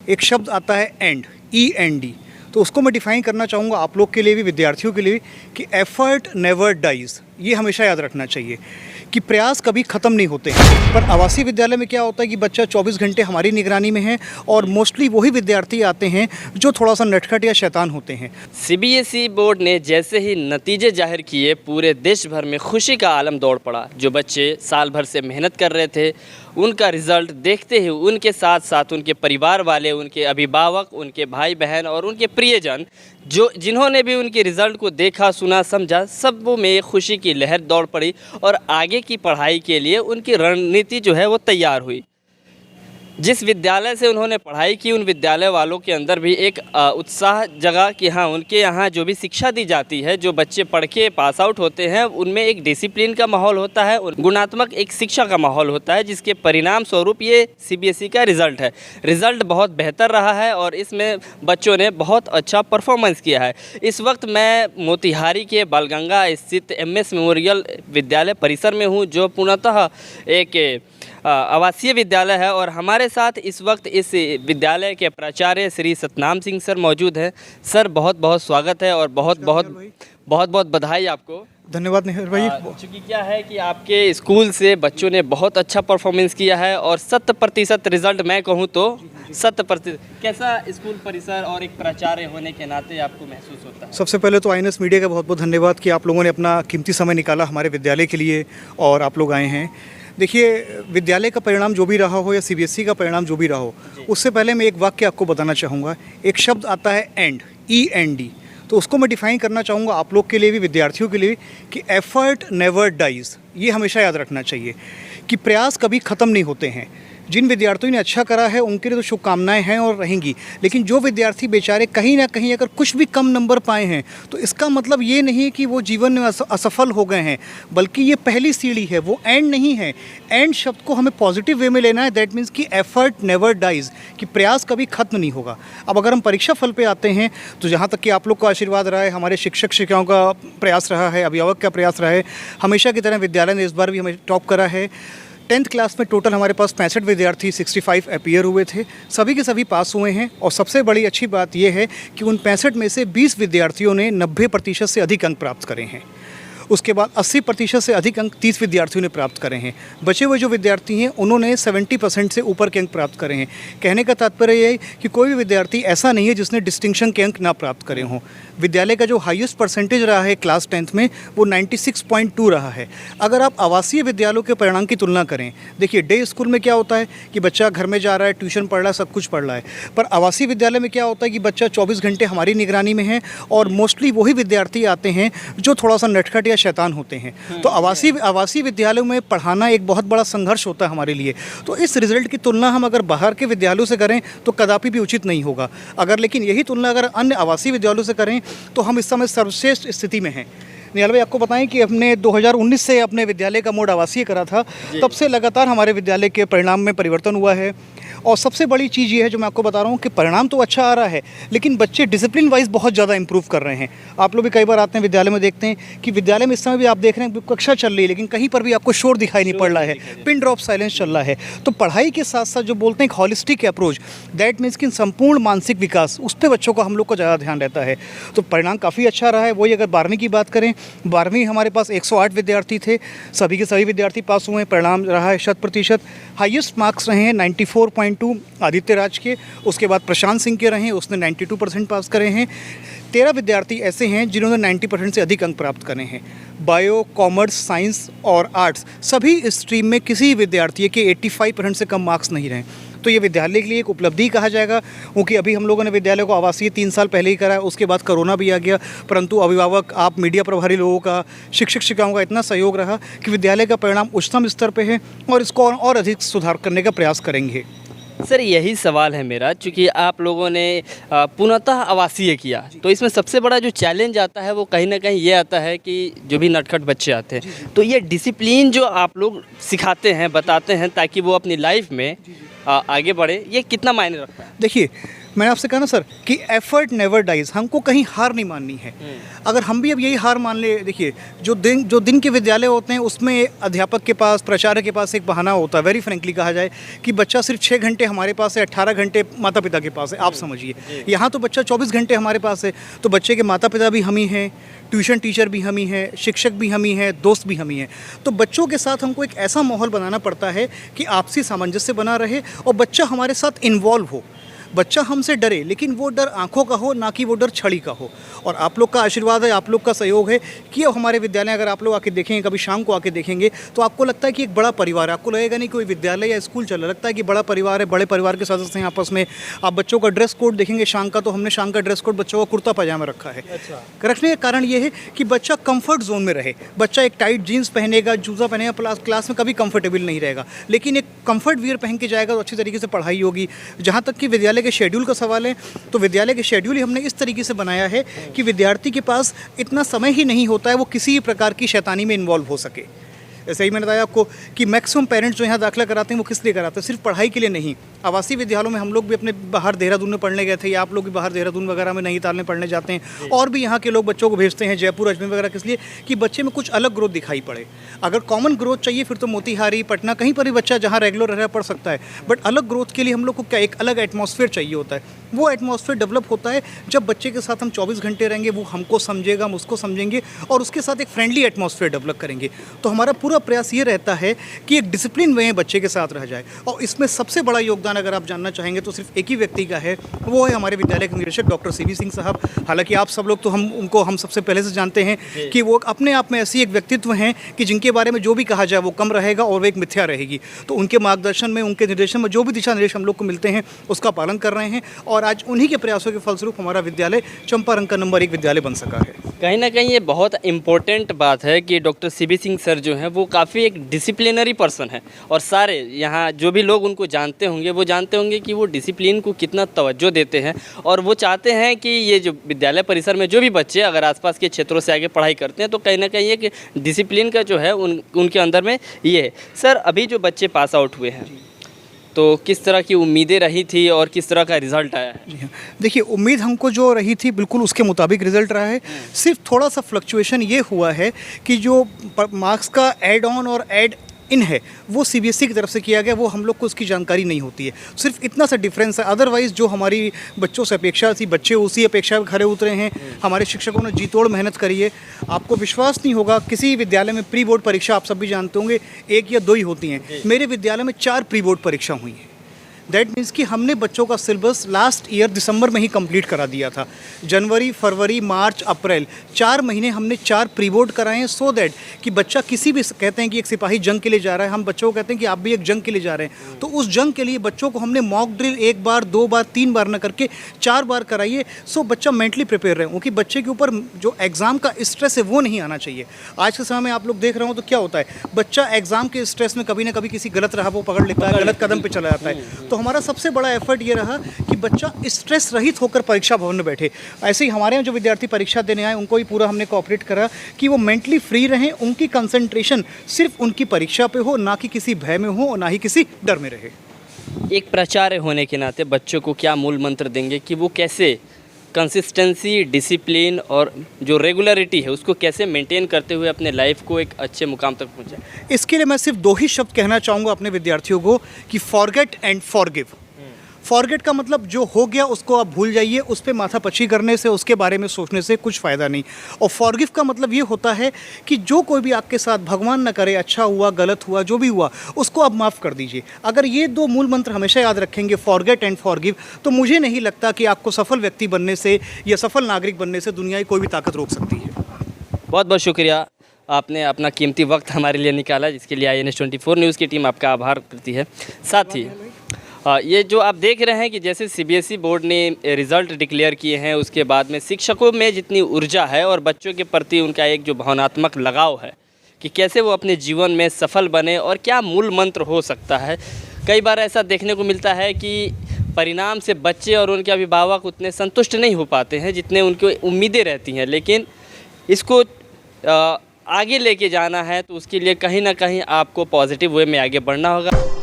एक शब्द आता है एंड, END। तो उसको मैं डिफ़ाइन करना चाहूँगा आप लोग के लिए भी, विद्यार्थियों के लिए भी, कि एफर्ट नेवर डाइज़। ये हमेशा याद रखना चाहिए कि प्रयास कभी ख़त्म नहीं होते हैं। पर आवासीय विद्यालय में क्या होता है कि बच्चा 24 घंटे हमारी निगरानी में है और मोस्टली वही विद्यार्थी आते हैं जो थोड़ा सा नटखट या शैतान होते हैं। CBSE बोर्ड ने जैसे ही नतीजे जाहिर किए, पूरे देश भर में खुशी का आलम दौड़ पड़ा। जो बच्चे साल भर से मेहनत कर रहे थे, उनका रिज़ल्ट देखते ही उनके साथ साथ उनके परिवार वाले, उनके अभिभावक, उनके भाई बहन और उनके प्रियजन जिन्होंने भी उनके रिज़ल्ट को देखा, सुना, समझा, सब में खुशी की लहर दौड़ पड़ी और आगे की पढ़ाई के लिए उनकी रणनीति जो है वो तैयार हुई। जिस विद्यालय से उन्होंने पढ़ाई की, उन विद्यालय वालों के अंदर भी एक उत्साह जगा कि हाँ, उनके यहाँ जो भी शिक्षा दी जाती है, जो बच्चे पढ़ के पास आउट होते हैं, उनमें एक डिसिप्लिन का माहौल होता है और गुणात्मक एक शिक्षा का माहौल होता है, जिसके परिणाम स्वरूप ये CBSE का रिज़ल्ट है। रिज़ल्ट बहुत बेहतर रहा है और इसमें बच्चों ने बहुत अच्छा परफॉर्मेंस किया है। इस वक्त मैं मोतिहारी के बालगंगा स्थित MS मेमोरियल विद्यालय परिसर में हूँ, जो पूर्णतः एक आवासीय विद्यालय है और हमारे साथ इस वक्त इस विद्यालय के प्राचार्य श्री सतनाम सिंह सर मौजूद हैं। सर, बहुत बहुत स्वागत है और बहुत बहुत बधाई आपको। धन्यवाद निहर भाई। चूँकि क्या है कि आपके स्कूल से बच्चों ने बहुत अच्छा परफॉर्मेंस किया है और 100% रिजल्ट मैं कहूँ तो 100%। कैसा स्कूल परिसर और एक प्राचार्य होने के नाते आपको महसूस होता है? सबसे पहले तो INS मीडिया का बहुत बहुत धन्यवाद कि आप लोगों ने अपना कीमती समय निकाला हमारे विद्यालय के लिए और आप लोग आए हैं। देखिए, विद्यालय का परिणाम जो भी रहा हो या CBSE का परिणाम जो भी रहा हो, उससे पहले मैं एक वाक्य आपको बताना चाहूँगा। एक शब्द आता है एंड, END। तो उसको मैं डिफ़ाइन करना चाहूँगा आप लोग के लिए भी, विद्यार्थियों के लिए भी, कि एफर्ट नेवर डाइज़। ये हमेशा याद रखना चाहिए कि प्रयास कभी ख़त्म नहीं होते हैं। जिन विद्यार्थियों ने अच्छा करा है उनके लिए तो शुभकामनाएं हैं और रहेंगी, लेकिन जो विद्यार्थी बेचारे कहीं ना कहीं अगर कुछ भी कम नंबर पाए हैं तो इसका मतलब ये नहीं कि वो जीवन में असफल हो गए हैं, बल्कि ये पहली सीढ़ी है, वो एंड नहीं है। एंड शब्द को हमें पॉजिटिव वे में लेना है। दैट मीन्स कि एफर्ट नेवर डाइज़, कि प्रयास कभी खत्म नहीं होगा। अब अगर हम परीक्षा फल पे आते हैं तो जहाँ तक कि आप लोग का आशीर्वाद रहा है, हमारे शिक्षक शिक्षिकाओं का प्रयास रहा है, अभिभावक का प्रयास रहा है, हमेशा की तरह विद्यालय ने इस बार भी हमें टॉप करा है। 10th क्लास में टोटल हमारे पास 65 विद्यार्थी 65 अपीयर हुए थे, सभी के सभी पास हुए हैं। और सबसे बड़ी अच्छी बात यह है कि उन 65 में से 20 विद्यार्थियों ने 90% से अधिक अंक प्राप्त करे हैं। उसके बाद 80% से अधिक अंक 30 विद्यार्थियों ने प्राप्त करे हैं। बचे हुए जो विद्यार्थी हैं उन्होंने 70% से ऊपर के अंक प्राप्त करे हैं। कहने का तात्पर्य यह है कि कोई भी विद्यार्थी ऐसा नहीं है जिसने डिस्टिंक्शन के अंक ना प्राप्त करे हों। विद्यालय का जो हाईएस्ट परसेंटेज रहा है क्लास 10th में वो 96.2 रहा है। अगर आप आवासीय विद्यालयों के परिणाम की तुलना करें, देखिए डे स्कूल में क्या होता है कि बच्चा घर में जा रहा है, ट्यूशन पढ़ रहा है, सब कुछ पढ़ रहा है। पर आवासीय विद्यालय में क्या होता है कि बच्चा 24 घंटे हमारी निगरानी में है और मोस्टली वही विद्यार्थी आते हैं जो थोड़ा सा नटखट या शैतान होते हैं। तो आवासीय विद्यालयों में पढ़ाना एक बहुत बड़ा संघर्ष होता है हमारे लिए। तो इस रिजल्ट की तुलना हम अगर बाहर के विद्यालयों से करें तो कदापि भी उचित नहीं होगा। अगर लेकिन यही तुलना अगर अन्य आवासीय विद्यालयों से करें तो हम इस समय सर्वश्रेष्ठ स्थिति में हैं। निहाल भाई, आपको बताएं कि अपने 2019 से अपने विद्यालय का मोड आवासीय करा था, तब से लगातार हमारे विद्यालय के परिणाम में परिवर्तन हुआ है। और सबसे बड़ी चीज़ ये है जो मैं आपको बता रहा हूँ कि परिणाम तो अच्छा आ रहा है, लेकिन बच्चे डिसिप्लिन वाइज बहुत ज़्यादा इंप्रूव कर रहे हैं। आप लोग भी कई बार आते हैं विद्यालय में, देखते हैं कि विद्यालय में इस समय भी आप देख रहे हैं कक्षा चल रही है, लेकिन कहीं पर भी आपको शोर दिखाई नहीं पड़ रहा है, पिन ड्रॉप साइलेंस चल रहा है। तो पढ़ाई के साथ साथ जो बोलते हैं एक हॉलिस्टिक अप्रोच, दैट मीन्स कि संपूर्ण मानसिक विकास, उस पर बच्चों का हम लोग को ज़्यादा ध्यान रहता है। तो परिणाम काफ़ी अच्छा रहा है। वही अगर 12वीं की बात करें, 12वीं हमारे पास 108 विद्यार्थी थे, सभी के सभी विद्यार्थी पास हुए हैं। परिणाम रहा है 100%। हाईएस्ट मार्क्स रहे हैं 94.2 आदित्य राज के, उसके बाद प्रशांत सिंह के रहे, उसने 92% पास करे हैं। 13 विद्यार्थी ऐसे हैं जिन्होंने 90% से अधिक अंक प्राप्त करे हैं। बायो, कॉमर्स, साइंस और आर्ट्स सभी स्ट्रीम में किसी विद्यार्थी के 85% से कम मार्क्स नहीं रहे। तो ये विद्यालय के लिए एक उपलब्धि कहा जाएगा, क्योंकि अभी हम लोगों ने विद्यालय को आवासीय 3 साल पहले ही करा है, उसके बाद कोरोना भी आ गया, परंतु अभिभावक, आप मीडिया प्रभारी लोगों का, शिक्षक शिक्षिकाओं का इतना सहयोग रहा कि विद्यालय का परिणाम उच्चतम स्तर पे है और इसको और अधिक सुधार करने का प्रयास करेंगे। सर, यही सवाल है मेरा, चूँकि आप लोगों ने पूर्णतः आवासीय किया, तो इसमें सबसे बड़ा जो चैलेंज आता है वो कहीं ना कहीं ये आता है कि जो भी नटखट बच्चे आते हैं, तो ये डिसिप्लिन जो आप लोग सिखाते हैं, बताते हैं ताकि वो अपनी लाइफ में आगे बढ़े, ये कितना मायने रखता है? देखिए, मैंने आपसे कहा ना सर कि एफर्ट नेवर डाइज, हमको कहीं हार नहीं माननी है। अगर हम भी अब यही हार मान ले, देखिए जो दिन के विद्यालय होते हैं उसमें अध्यापक के पास, प्राचार्य के पास एक बहाना होता है, वेरी फ्रेंकली कहा जाए कि बच्चा सिर्फ 6 घंटे हमारे पास है, 18 घंटे माता पिता के पास है। आप समझिए यहाँ तो बच्चा 24 घंटे हमारे पास है, तो बच्चे के माता पिता भी हम ही हैं, ट्यूशन टीचर भी हम ही हैं, शिक्षक भी हम ही हैं, दोस्त भी हम ही हैं। तो बच्चों के साथ हमको एक ऐसा माहौल बनाना पड़ता है कि आपसी सामंजस्य बना रहे और बच्चा हमारे साथ इन्वॉल्व हो। बच्चा हमसे डरे लेकिन वो डर आंखों का हो, ना कि वो डर छड़ी का हो। और आप लोग का आशीर्वाद है, आप लोग का सहयोग है कि अब हमारे विद्यालय अगर आप लोग आके देखेंगे, कभी शाम को आके देखेंगे तो आपको लगता है कि एक बड़ा परिवार है। आपको लगेगा नहीं कोई विद्यालय या स्कूल चल रहा, लगता है कि बड़ा परिवार है, बड़े परिवार के सदस्य हैं आपस में। आप बच्चों का ड्रेस कोड देखेंगे शाम का, तो हमने शाम का ड्रेस कोड बच्चों का कुर्ता पजामा रखा है। रखने का कारण ये है कि बच्चा कंफर्ट जोन में रहे। बच्चा एक टाइट जीन्स पहनेगा, जूता पहनेगा, क्लास में कभी कंफर्टेबल नहीं रहेगा, लेकिन एक कंफर्ट वियर पहन के जाएगा तो अच्छी तरीके से पढ़ाई होगी। जहाँ तक कि विद्यालय के शेड्यूल का सवाल है, तो विद्यालय के शेड्यूल ही हमने इस तरीके से बनाया है कि विद्यार्थी के पास इतना समय ही नहीं होता है वो किसी भी प्रकार की शैतानी में इन्वॉल्व हो सके। ऐसे ही मैंने बताया आपको कि मैक्सिमम पेरेंट्स जो यहाँ दाखिला कराते हैं वो किस लिए कराते हैं, सिर्फ पढ़ाई के लिए नहीं। आवासीय विद्यालयों में हम लोग भी अपने बाहर देहरादून में पढ़ने गए थे, या आप लोग भी बाहर देहरादून वगैरह में नैनीताल में पढ़ने जाते हैं, और भी यहाँ के लोग बच्चों को भेजते हैं जयपुर, अजमेर वगैरह, किस लिए कि बच्चे में कुछ अलग ग्रोथ दिखाई पड़े। अगर कॉमन ग्रोथ चाहिए फिर तो मोतिहारी, पटना, कहीं पर भी बच्चा जहाँ रेगुलर रह पढ़ सकता है, बट अलग ग्रोथ के लिए हम लोग को क्या एक अलग एटमॉस्फेयर चाहिए होता है। वो एटमॉस्फेयर डेवलप होता है जब बच्चे के साथ हम 24 घंटे रहेंगे, वो हमको समझेगा, हम उसको समझेंगे और उसके साथ एक फ्रेंडली एटमॉस्फेयर डेवलप करेंगे। तो हमारा पूरा प्रयास ये रहता है कि एक डिसिप्लिन वे बच्चे के साथ रह जाए। और इसमें सबसे बड़ा योगदान अगर आप जानना चाहेंगे तो सिर्फ एक ही व्यक्ति का है, वो है हमारे विद्यालय के निदेशक डॉक्टर सीवी सिंह साहब। हालांकि आप सब लोग तो हम सबसे पहले से जानते हैं कि वो अपने आप में ऐसी एक व्यक्तित्व हैं कि जिनके बारे में जो भी कहा जाए वो कम रहेगा और वो एक मिथ्या रहेगी। तो उनके मार्गदर्शन में, उनके निर्देशन में जो भी दिशा निर्देश हम लोग को मिलते हैं उसका पालन कर रहे हैं, और आज उन्हीं के प्रयासों के फलस्वरूप हमारा विद्यालय चंपारण का नंबर 1 विद्यालय बन सका है। कहीं ना कहीं ये बहुत इम्पोर्टेंट बात है कि डॉक्टर सीबी सिंह सर जो हैं वो काफ़ी एक डिसिप्लिनरी पर्सन है, और सारे यहाँ जो भी लोग उनको जानते होंगे वो जानते होंगे कि वो डिसिप्लिन को कितना तवज्जो देते हैं, और वो चाहते हैं कि ये जो विद्यालय परिसर में जो भी बच्चे अगर आसपास के क्षेत्रों से आगे पढ़ाई करते हैं तो कहीं ना कहीं एक डिसिप्लिन का जो है उनके अंदर में ये है। सर, अभी जो बच्चे पास आउट हुए हैं तो किस तरह की उम्मीदें रही थी और किस तरह का रिज़ल्ट आया है? जी हाँ, देखिए उम्मीद हमको जो रही थी बिल्कुल उसके मुताबिक रिज़ल्ट रहा है। सिर्फ थोड़ा सा फ्लक्चुएशन ये हुआ है कि जो मार्क्स का ऐड ऑन और ऐड इन है वो सीबीएसई की तरफ से किया गया, वो हम लोग को उसकी जानकारी नहीं होती है। सिर्फ इतना सा डिफरेंस है, अदरवाइज़ जो हमारी बच्चों से अपेक्षा थी, बच्चे उसी अपेक्षा में खरे उतरे हैं। हमारे शिक्षकों ने जी तोड़ मेहनत करी है। आपको विश्वास नहीं होगा, किसी विद्यालय में प्री बोर्ड परीक्षा आप सब भी जानते होंगे 1 या 2 ही होती हैं, मेरे विद्यालय में 4 प्री बोर्ड परीक्षा हुई हैं। दैट मीन्स कि हमने बच्चों का सिलेबस लास्ट ईयर दिसंबर में ही कंप्लीट करा दिया था। जनवरी, फरवरी, मार्च, अप्रैल 4 महीने हमने 4 प्री बोर्ड कराए हैं, सो दैट कि बच्चा किसी भी, कहते हैं कि एक सिपाही जंग के लिए जा रहा है, हम बच्चों को कहते हैं कि आप भी एक जंग के लिए जा रहे हैं, तो उस जंग के लिए बच्चों को हमने मॉक ड्रिल 1 बार, 2 बार, 3 बार न करके 4 बार कराइए, सो बच्चा मेंटली प्रिपेयर रहे। क्योंकि बच्चे के ऊपर जो एग्ज़ाम का स्ट्रेस है वो नहीं आना चाहिए। आज के समय में आप लोग देख रहे हो तो क्या होता है, बच्चा एग्ज़ाम के स्ट्रेस में कभी ना कभी किसी गलत राह वो पकड़ लेता है, गलत कदम पर चला जाता है। तो हमारा सबसे बड़ा एफर्ट ये रहा कि बच्चा स्ट्रेस रहित होकर परीक्षा भवन में बैठे। ऐसे ही हमारे यहाँ जो विद्यार्थी परीक्षा देने आए उनको भी पूरा हमने कोऑपरेट करा कि वो मेंटली फ्री रहें, उनकी कंसंट्रेशन सिर्फ उनकी परीक्षा पे हो, ना कि किसी भय में हो और ना ही किसी डर में रहे। एक प्राचार्य होने के नाते बच्चों को क्या मूल मंत्र देंगे कि वो कैसे कंसिस्टेंसी, डिसिप्लिन और जो रेगुलरिटी है उसको कैसे मेंटेन करते हुए अपने लाइफ को एक अच्छे मुकाम तक पहुँचाएं? इसके लिए मैं सिर्फ 2 ही शब्द कहना चाहूँगा अपने विद्यार्थियों को कि फॉरगेट एंड फॉरगिव। फॉरगेट का मतलब जो हो गया उसको आप भूल जाइए, उस पर माथापच्ची करने से, उसके बारे में सोचने से कुछ फ़ायदा नहीं। और फॉरगिव का मतलब ये होता है कि जो कोई भी आपके साथ, भगवान न करे, अच्छा हुआ, गलत हुआ, जो भी हुआ, उसको आप माफ़ कर दीजिए। अगर ये 2 मूल मंत्र हमेशा याद रखेंगे, फॉरगेट एंड फॉरगिव, तो मुझे नहीं लगता कि आपको सफल व्यक्ति बनने से या सफल नागरिक बनने से दुनिया की कोई भी ताकत रोक सकती है। बहुत बहुत शुक्रिया, आपने अपना कीमती वक्त हमारे लिए निकाला, जिसके लिए INS24 न्यूज़ की टीम आपका आभार करती है। साथ ही ये जो आप देख रहे हैं कि जैसे CBSE बोर्ड ने रिज़ल्ट डिक्लेयर किए हैं, उसके बाद में शिक्षकों में जितनी ऊर्जा है और बच्चों के प्रति उनका एक जो भावनात्मक लगाव है कि कैसे वो अपने जीवन में सफल बने और क्या मूल मंत्र हो सकता है। कई बार ऐसा देखने को मिलता है कि परिणाम से बच्चे और उनके अभिभावक उतने संतुष्ट नहीं हो पाते हैं जितने उनकी उम्मीदें रहती हैं, लेकिन इसको आगे लेके जाना है तो उसके लिए कहीं ना कहीं आपको पॉजिटिव वे में आगे बढ़ना होगा।